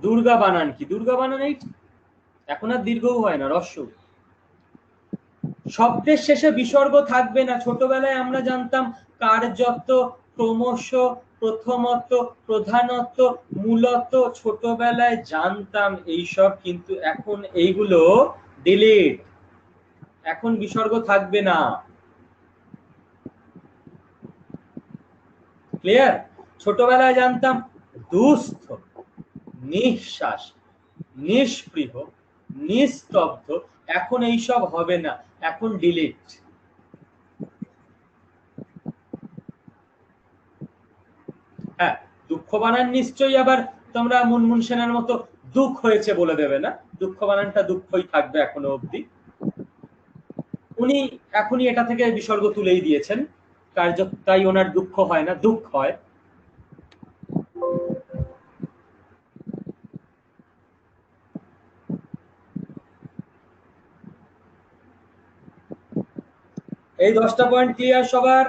দুর্গা বানান কি? দুর্গা বানান এই এখন আর দীর্ঘও হয় না, রস্য। শব্দের শেষে বিসর্গ থাকবে না। ছোটবেলায় আমরা জানতাম কার্যত, ক্রমশ, প্রথমত, প্রধানত, মূলত, ছোটবেলায় জানতাম এইসব, কিন্তু এখন এইগুলো ডিলিট। এখন বিসর্গ থাকবে না। ক্লিয়ার? ছোটবেলায় জানতাম দুস্থ, নিঃশ্বাস, নিষ্পৃহ, নিস্তব্ধ, এখন এইসব হবে না, এখন ডিলিট। হ্যাঁ, দুঃখ বানান নিশ্চয়ই আবার তোমরা মুনমুন সেনের মতো দুঃখ হয়েছে বলে দেবে না, দুঃখ বানানটা দুঃখই থাকবে এখনো অবধি। উনি এখনই এটা থেকে বিসর্গ তুলেই দিয়েছেন, কার্য তাই ওনার দুঃখ হয় না, দুঃখ হয়। এই 10টা পয়েন্ট ক্লিয়ার সবার?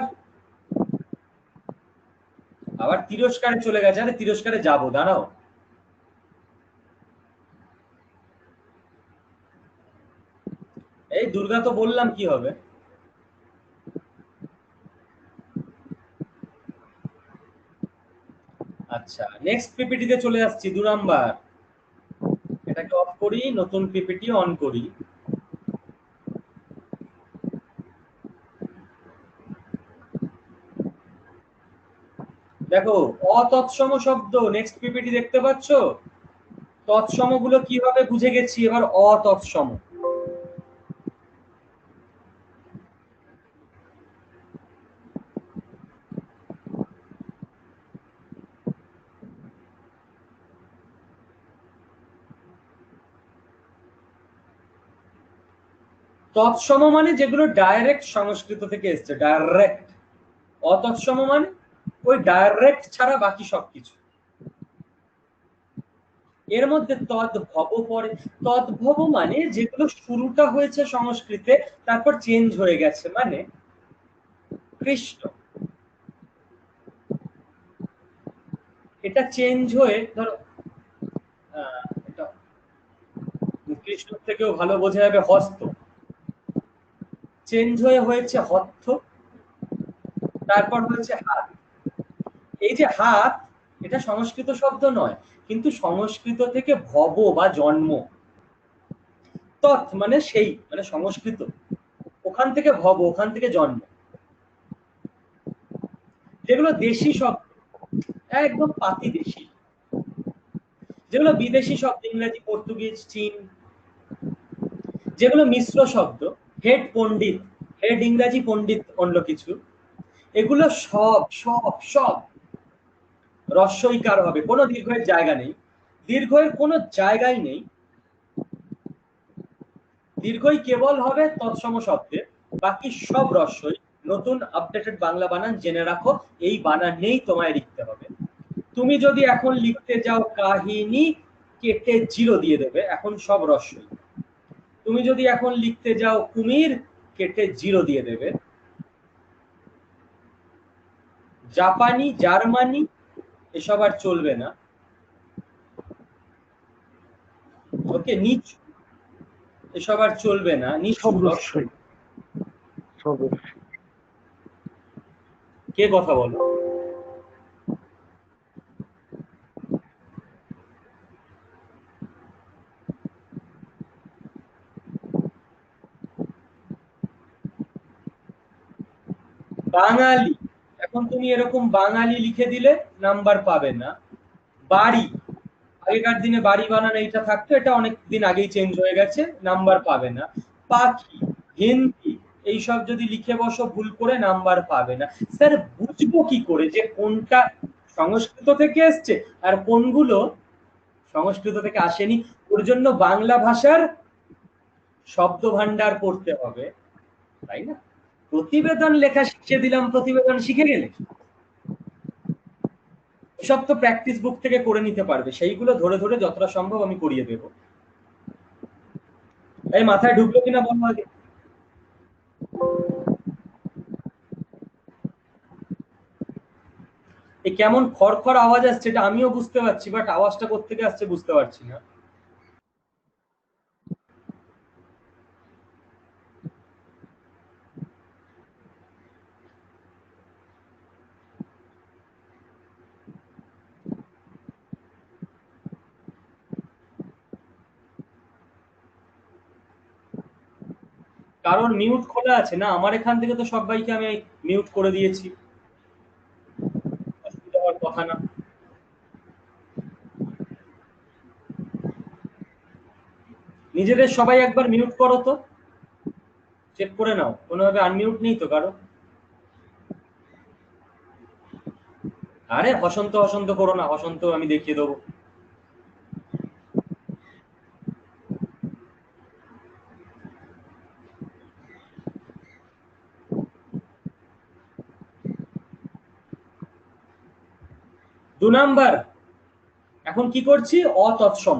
আবার তিরস্কারে চলে গেছে। আরে তিরস্কারে যাবো, দাঁড়াও। এই দুর্গা তো বললাম কি হবে। আচ্ছা, নেক্সট পিপিটিতে চলে আসছি, 2 নাম্বার। এটাকে অফ করি, নতুন পিপিটি অন করি। দেখো, অতৎসম শব্দ নেক্সট পিপিটি দেখতে পাচ্ছ? তৎসম গুলো কিভাবে বুঝে গেছি, এবার অতৎসম। তৎসম মানে যেগুলো ডাইরেক্ট সংস্কৃত থেকে এসছে, ডাইরেক্ট। অতৎসম মানে ওই ডাইরেক্ট ছাড়া বাকি সবকিছু। এর মধ্যে তদ্ভব পড়ে। তদ্ভব মানে যেগুলো শুরুটা হয়েছে সংস্কৃতে, তারপর চেঞ্জ হয়ে গেছে, মানে কৃষ্ণ, এটা চেঞ্জ হয়ে ধরো এটা কৃষ্ণ থেকেও ভালো বোঝা যাবে হস্ত, চেঞ্জ হয়ে হয়েছে হত্থ, তারপর হয়েছে হাত। এই যে হাত, এটা সংস্কৃত শব্দ নয়, কিন্তু সংস্কৃত থেকে ভব বা জন্ম। তৎ মানে সেই, মানে সংস্কৃত, ওখান থেকে ভব, ওখান থেকে জন্ম। যেগুলো দেশি শব্দ, একদম পাতি দেশি। যেগুলো বিদেশি শব্দ, ইংরেজি, পর্তুগিজ, চীন, যেগুলো মিশ্র শব্দ, হেড পণ্ডিত, হেড ইংরাজি, পণ্ডিত অন্য কিছু, এগুলো সব সব সব রস্বইকার হবে, কোনো দীর্ঘের জায়গা নেই। দীর্ঘের কোনো জায়গাই নেই, দীর্ঘই কেবল হবে তৎসম শব্দে, বাকি সব রস্বই। নতুন আপডেটেড বাংলা বানান জেনে রাখো, এই বানান নেই, তোমায় লিখতে হবে। তুমি যদি এখন লিখতে যাও কাহিনী, কেটে জিরো দিয়ে দেবে, এখন সব রস্বই। তুমি যদি এখন লিখতে যাও কুমির, কেটে জিরো দিয়ে দেবে। জাপানি, জার্মানি এসব আর চলবে না। ওকে, নিচু এসব আর চলবে না, নিচু রস্বই। কে কথা বলো? বাঙালি, এখন তুমি এরকম বাঙালি লিখে দিলে নাম্বার পাবে না। বাড়ি, আগেকার দিনে বাড়ি বানান এইটা থাকতো, এটা অনেক দিন আগেই চেঞ্জ হয়ে গেছে, নাম্বার পাবে না। পাখি, হিন্দি, এইসব যদি লিখে বসো ভুল করে, নাম্বার পাবে না। স্যার বুঝবো কি করে যে কোনটা সংস্কৃত থেকে এসছে আর কোনগুলো সংস্কৃত থেকে আসেনি? ওর জন্য বাংলা ভাষার শব্দ ভান্ডার পড়তে হবে, তাই না? প্রতিবেদন লেখা শিখিয়ে দিলাম, প্রতিবেদন শিখে গেলে সব তো প্র্যাকটিস বুক থেকে করে নিতে পারবে, সেইগুলো ধরে ধরে যতটা সম্ভব আমি করিয়ে দেব। এই মাথায় ঢুকলো কিনা বলো আগে। এই কেমন খড়খড় আওয়াজ আসছে, এটা আমিও বুঝতে পারছি, বাট আওয়াজটা কোত্থেকে আসছে বুঝতে পারছি না। কারণ মিউট খোলা আছে না? আমার এখান থেকে তো সবাইকে আমি মিউট করে দিয়েছি, অসুবিধা হওয়ার কথা না। নিজেদের সবাই একবার মিউট করো তো, চেক করে নাও কোনোভাবে আনমিউট নেই তো কারো। আরে হসন্ত হসন্ত করো না, হসন্ত আমি দেখিয়ে দেবো। দু নাম্বার, এখন কি করছি? অতৎসম।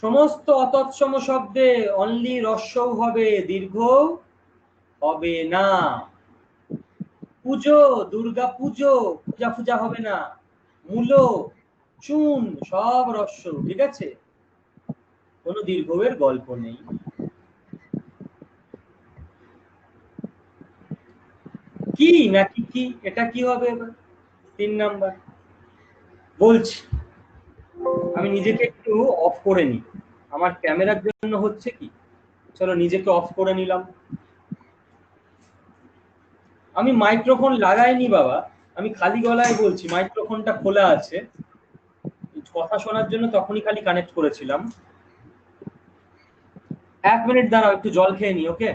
সমস্ত অতৎসম শব্দে অনলি রস্যও হবে, দীর্ঘ হবে না। পুজো, দুর্গা পুজো, পূজা পূজা হবে না, মূলো, চুন, সব রস্য, ঠিক আছে, কোনো দীর্ঘের গল্প নেই। কি নাকি কি, এটা কি হবে এবার? 3 নাম্বার বলছি, আমি নিজেকে একটু অফ করে নিই, আমার ক্যামেরার জন্য হচ্ছে কি, চলো নিজেকে অফ করে নিলাম। আমি মাইক্রোফোন লাগাইনি বাবা, আমি খালি গলায় বলছি, মাইক্রোফোনটা খোলা আছে, কথা শোনার জন্য তখনই খালি কানেক্ট করেছিলাম। 1 মিনিট দাঁড়াও, একটু জল খেয়ে নি, ওকে?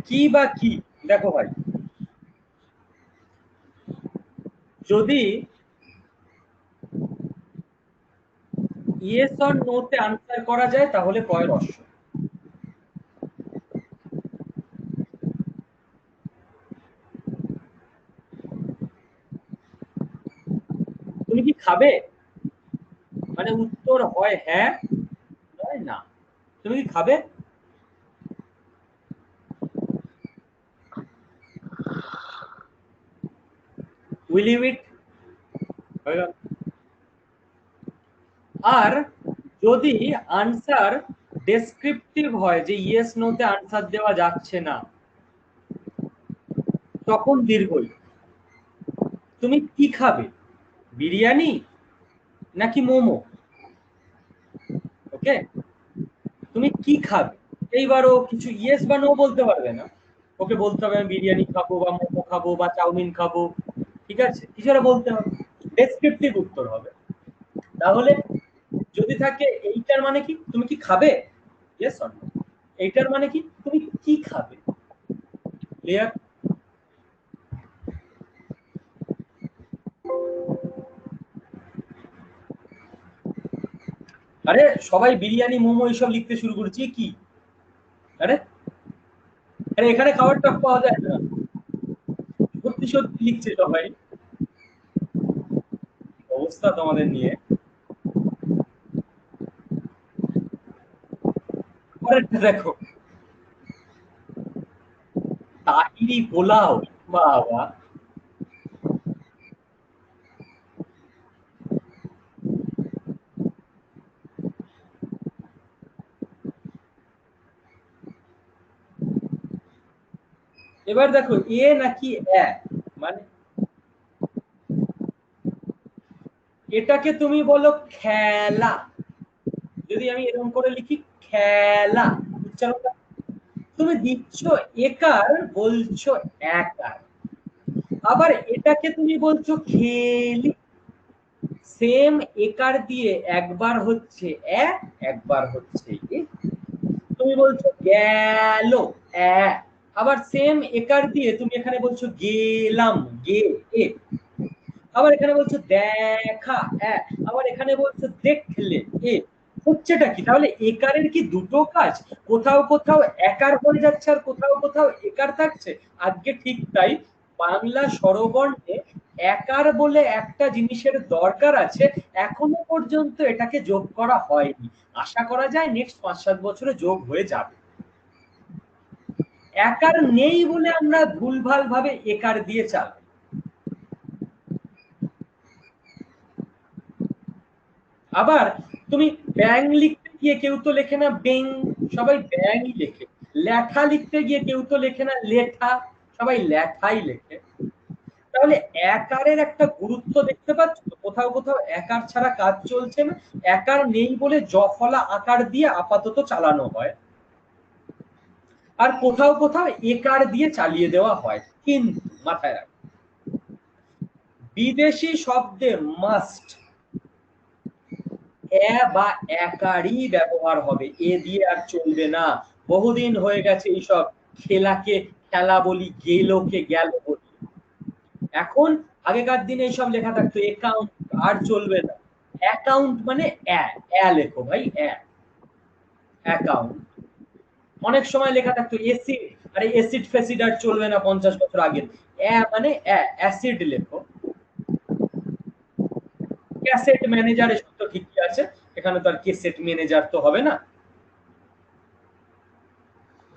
কি বা কি, দেখো ভাই, যদি ইয়েস অর নো তে আনসার করা যায় তাহলে কয় রস্য। তুমি কি খাবে, মানে উত্তর হয় হ্যাঁ নয় না, তুমি কি খাবে? উইল ইউ ইট, হয়ে গেল। আর যদি আনসার ডেসক্রিপটিভ হয়, যে ইয়েস নো তে আনসার দেওয়া যাচ্ছে না, তখন দীর্ঘই। তুমি কি খাবে, বিরিয়ানি নাকি মোমো, ওকে? তুমি কি খাবে, এইবারও কিছু ইয়েস বা নো বলতে পারবে না, ওকে বলতে হবে আমি বিরিয়ানি খাবো বা মোমো খাবো বা চাউমিন খাবো, ঠিক আছে, কিছু একটা বলতে হবে, ডেসক্রিপটিভ উত্তর হবে। তাহলে যদি থাকে এইটার মানে কি, তুমি কি খাবে, ইয়েস অর নো, এইটার মানে কি তুমি কি খাবে, ক্লিয়ার? আরে সবাই বিরিয়ানি মোমো এইসব লিখতে শুরু করেছি কি, আরে আরে এখানে খাবার টক পাওয়া যায় না, সত্যি সত্যি লিখছে সবাই, অবস্থা তোমাদের নিয়ে। পরেরটা দেখো, তাহিরি পোলাও, বাবা, এবার দেখো এ নাকি এ, মানে এটাকে তুমি বলো খেলা, যদি আমি এরকম করে লিখি খেলা, উচ্চারণটা তুমি দিচ্ছ একার, বলছো একার, আবার এটাকে তুমি বলছো খেলি, সেম একার দিয়ে একবার হচ্ছে এ, একবার হচ্ছে এ, তুমি বলছো গেল এ, আবার সেম একার দিয়ে তুমি এখানে বলছো গেলাম গে এ, আবার এখানে বলছো দেখা এ, আবার এখানে বলছো দেখলে এ, হচ্ছেটা কি? তাহলে একারের কি দুটো কাজ, কোথাও কোথাও একার হয়ে যাচ্ছে আর কোথাও কোথাও একার থাকছে। আজকে ঠিক তাই, বাংলা স্বরবর্ণে একার বলে একটা জিনিসের দরকার আছে, এখনো পর্যন্ত এটাকে যোগ করা হয়নি, আশা করা যায় নেক্সট 5-7 বছরে যোগ হয়ে যাবে। একার নেই বলে আমরা ভুলভাল ভাবে একার দিয়ে চালাই। আবার তুমি ব্যাং লিখতে গিয়ে কেউ তো লেখে না বেং, সবাই ব্যাংই লেখে। লেখা লিখতে গিয়ে কেউ তো লেখে না লেঠা, সবাই লেখাই লেখে। তাহলে একারের একটা গুরুত্ব দেখতে পাচ্ছ, কোথাও কোথাও একার ছাড়া কাজ চলছে না, একার নেই বলে জফলা আকার দিয়ে আপাতত চালানো হয়, আর কোথাও কোথাও একার দিয়ে চালিয়ে দেওয়া হয়। কিন্তু মাথায় রাখ, বিদেশি শব্দে মাস্ট এ বা একারই ব্যবহার হবে, এ দিয়ে আর চলবে না। বহুদিন হয়ে গেছে এইসব খেলাকে খেলা বলি, গেলোকে গেল বলি। এখন আগেকার দিনে এইসব লেখা থাকতো অ্যাকাউন্ট, আর চলবে না। অ্যাকাউন্ট মানে লেখো ভাই, অ্যাকাউন্ট। অনেক সময় লেখা থাকতো এসিড, আরে এসিড ফেসিড আর চলবে না 50 বছর আগে, মানে অ্যাসিড লেখো। ক্যাসেট ম্যানেজার এসব তো ঠিকই আছে, এখানে তো আর ক্যাসেট ম্যানেজার তো হবে না,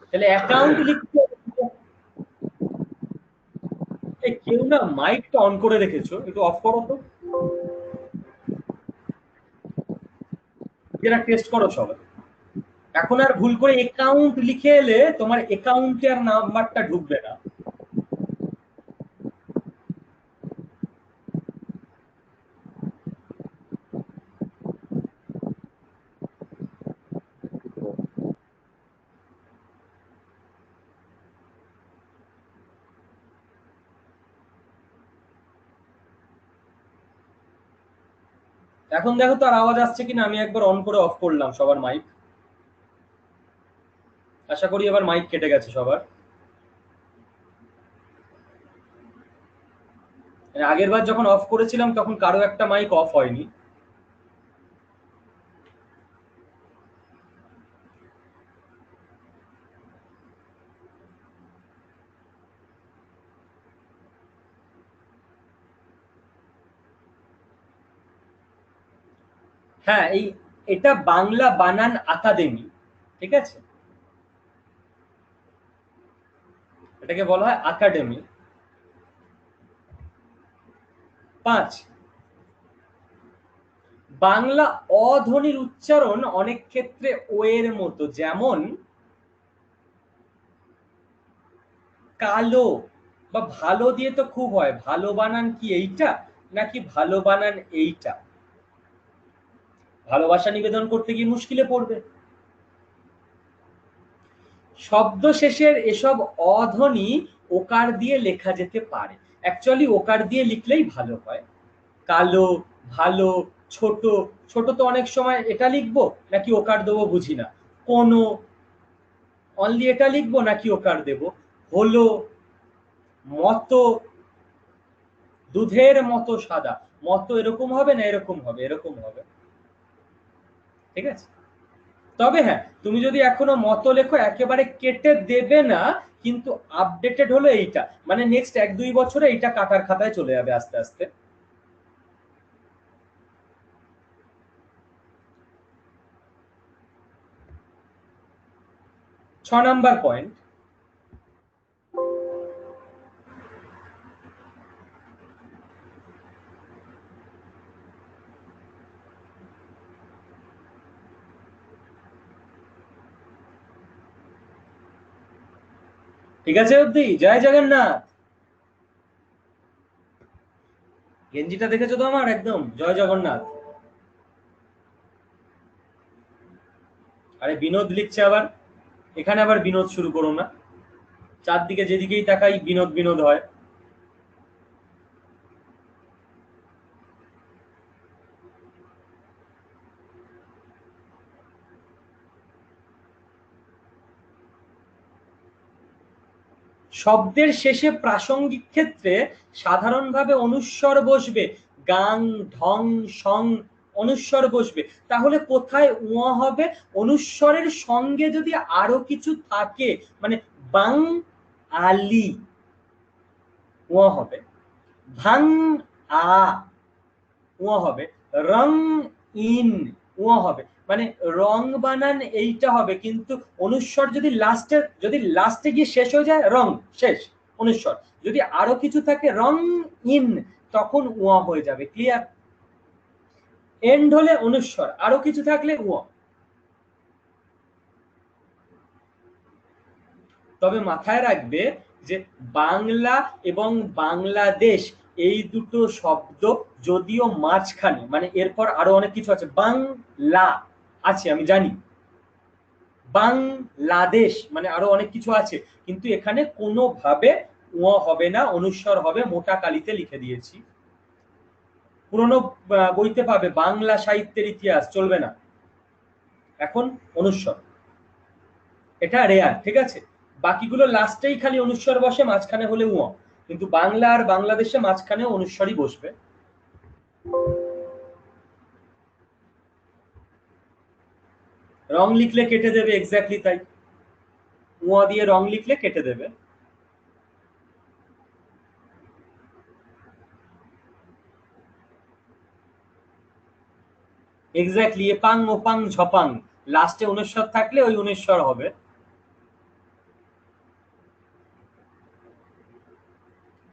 তাহলে অ্যাকাউন্ট লিখতে। কেউ না মাইকটা অন করে রেখেছো, একটু অফ করো তো, যেটা টেস্ট করো সবাই। এখন আর ভুল করে অ্যাকাউন্ট লিখে এলে তোমার অ্যাকাউন্টের নাম্বারটা ঢুকবে না। এখন দেখো তো আর আওয়াজ আসছে কিনা, আমি একবার অন করে অফ করলাম সবার মাইক, আশা করি এবার মাইক কেটে গেছে সবার। আগের বার যখন অফ করেছিলাম তখন কারো একটা মাইক অফ হয়নি। হ্যাঁ, এটা বাংলা বানান আকাদেমি, ঠিক আছে, এটাকে বলা হয় একাডেমি। 5, বাংলা অধ্বনির উচ্চারণ অনেক ক্ষেত্রে ও এর মতো, যেমন কালো বা ভালো দিয়ে তো খুব হয়, ভালো বানান কি এইটা নাকি ভালো বানান এইটা, ভালোবাসা নিবেদন করতে গিয়ে মুশকিলে পড়বে। শব্দ শেষের এসব অধ্বনি ওকার দিয়ে লেখা যেতে পারে, অ্যাকচুয়ালি ওকার দিয়ে লিখলেই ভালো হয়। কালো, ভালো, ছোট, ছোট তো অনেক সময় এটা লিখবো নাকি ওকার দেবো বুঝি না, কোনো অনলি এটা লিখবো নাকি ওকার দেব, হলো, মতো, দুধের মতো সাদা, মতো এরকম হবে না এরকম হবে, এরকম হবে, ঠিক আছে। তবে হ্যাঁ, তুমি যদি এখনো মতো লেখো একেবারে কেটে দেবে না, কিন্তু আপডেটেড হলো এইটা, মানে নেক্সট 1-2 বছরে এইটা কাটার খাতায় চলে যাবে আস্তে আস্তে। 6 নাম্বার পয়েন্ট, ঠিক আছে অব্দি? জয় জগন্নাথ। গেঞ্জিটা দেখেছো তো আমার, একদম জয় জগন্নাথ। আরে বিনোদ লিখছে আবার, এখানে আবার বিনোদ শুরু করো না, চারদিকে যেদিকেই তাকাই বিনোদ বিনোদ হয়। শব্দের শেষে প্রাসঙ্গিক ক্ষেত্রে সাধারণভাবে অনুস্বর বসবে, গাং, ঢং, সং, অনুস্বর বসবে। তাহলে কোথায় উয়া হবে? অনুস্বরের সঙ্গে যদি আরো কিছু থাকে, মানে বাং আলি উয়া হবে, ভাং আ উয়া হবে, রং ইন উয়া হবে, মানে রং বানান এইটা হবে, কিন্তু অনুস্বর যদি লাস্টে গিয়ে শেষ হয়ে যায় রং, শেষ অনুস্বর, যদি আরো কিছু থাকে রং ইন, তখন উয়া হয়ে যাবে, ক্লিয়ার। এন্ড হলে অনুস্বর, আরো কিছু থাকলে উয়া। তবে মাথায় রাখবে যে বাংলা এবং বাংলাদেশ এই দুটো শব্দ যদিও মাঝখানে, মানে এরপর আরো অনেক কিছু আছে, বাংলা আছে আমি জানি, বাংলাদেশ মানে আরো অনেক কিছু আছে, কিন্তু এখানে কোনোভাবে হবে না, অনুস্বর হবে, মোটা কালিতে লিখে দিয়েছি। পুরনো বইতে পাবে বাংলা সাহিত্যের ইতিহাস, চলবে না, এখন অনুস্বর, এটা রেয়ার, ঠিক আছে। বাকিগুলো লাস্টেই খালি অনুস্বর বসে, মাঝখানে হলে কিন্তু বাংলা আর বাংলাদেশে মাঝখানে অনুস্বরই বসবে। রং লিখলে কেটে দেবে, এক্স্যাক্টলি তাই, দিয়ে রং লিখলে কেটে দেবে। এক্স্যাক্টলি, এপাং ওপাং ঝপাং, লাস্টে অনুস্বর থাকলে ওই অনুস্বর হবে।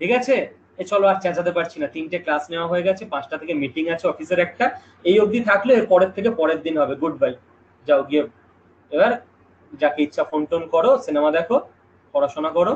ঠিক আছে, চলো আর চেঁচাতে পারছি না, 3টে ক্লাস নেওয়া হয়ে গেছে, 5টা থেকে মিটিং আছে অফিসের একটা, এই অবধি থাকলে এর পরের থেকে পরের দিন হবে, গুড বাই, যাও গিয়ে এবার যাকে ইচ্ছা ফোন টোন করো, সিনেমা দেখো, পড়াশোনা করো।